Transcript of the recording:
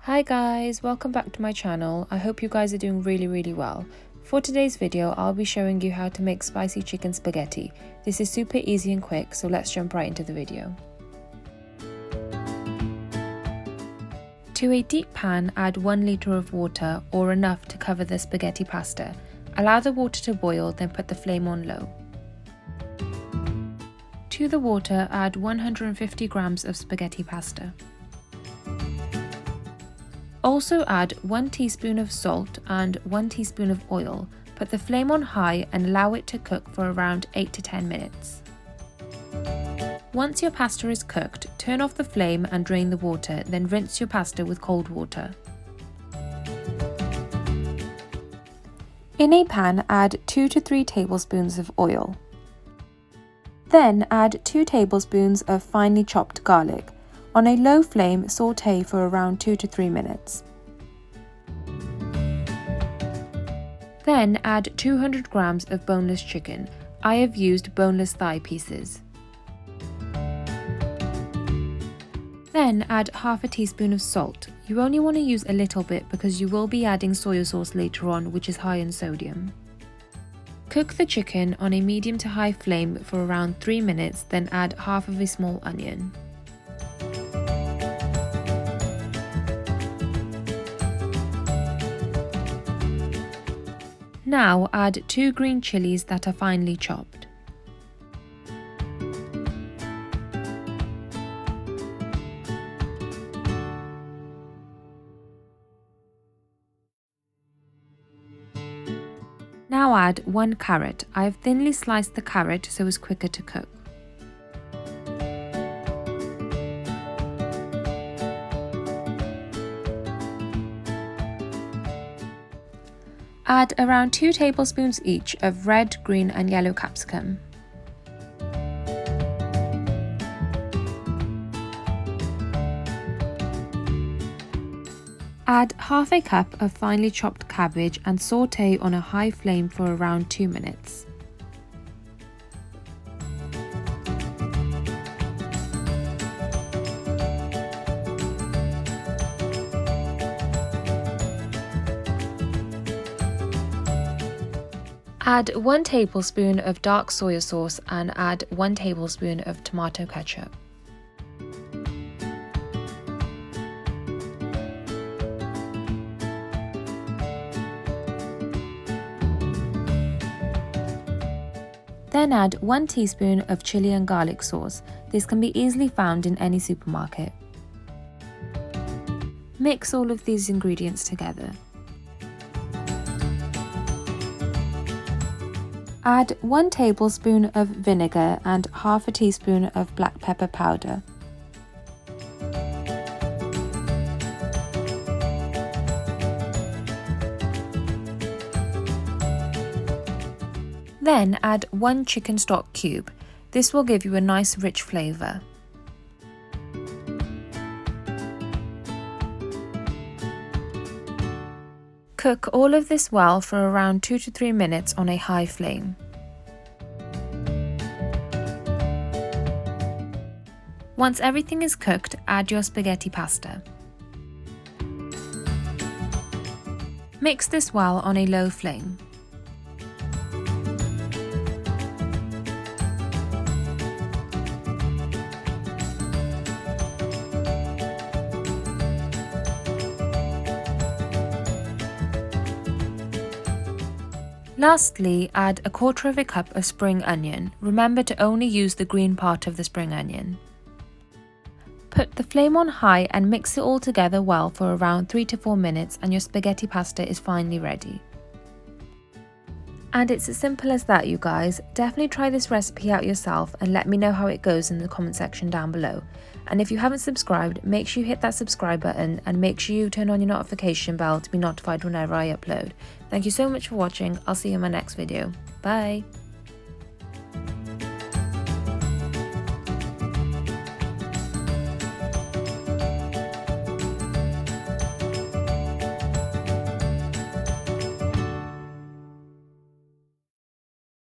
Hi guys, welcome back to my channel. I hope you guys are doing really well. For today's video, I'll be showing you how to make spicy chicken spaghetti. This is super easy and quick, so let's jump right into the video. To a deep pan, add 1 litre of water or enough to cover the spaghetti pasta. Allow the water to boil, then put the flame on low. To the water, add 150 grams of spaghetti pasta. Also add 1 teaspoon of salt and 1 teaspoon of oil. Put the flame on high and allow it to cook for around 8 to 10 minutes. Once your pasta is cooked, turn off the flame and drain the water, then rinse your pasta with cold water. In a pan, add 2 to 3 tablespoons of oil. Then add 2 tablespoons of finely chopped garlic. On a low flame, sauté for around 2 to 3 minutes. Then add 200 grams of boneless chicken. I have used boneless thigh pieces. Then add half a teaspoon of salt. You only want to use a little bit because you will be adding soy sauce later on, which is high in sodium. Cook the chicken on a medium to high flame for around 3 minutes, then add half of a small onion. Now add 2 green chilies that are finely chopped. Now add 1 carrot. I have thinly sliced the carrot so it's quicker to cook. Add around 2 tablespoons each of red, green and yellow capsicum. Add half a cup of finely chopped cabbage and sauté on a high flame for around 2 minutes. Add 1 tablespoon of dark soy sauce and add 1 tablespoon of tomato ketchup. Then add 1 teaspoon of chili and garlic sauce. This can be easily found in any supermarket. Mix all of these ingredients together. Add 1 tablespoon of vinegar and half a teaspoon of black pepper powder. Then add 1 chicken stock cube. This will give you a nice rich flavour. Cook all of this well for around 2 to 3 minutes on a high flame. Once everything is cooked, add your spaghetti pasta. Mix this well on a low flame. Lastly, add 1/4 cup of spring onion. Remember to only use the green part of the spring onion. Put the flame on high and mix it all together well for around 3 to 4 minutes and your spaghetti pasta is finally ready. And it's as simple as that, you guys. Definitely try this recipe out yourself and let me know how it goes in the comment section down below. And if you haven't subscribed, make sure you hit that subscribe button and make sure you turn on your notification bell to be notified whenever I upload. Thank you so much for watching. I'll see you in my next video. Bye!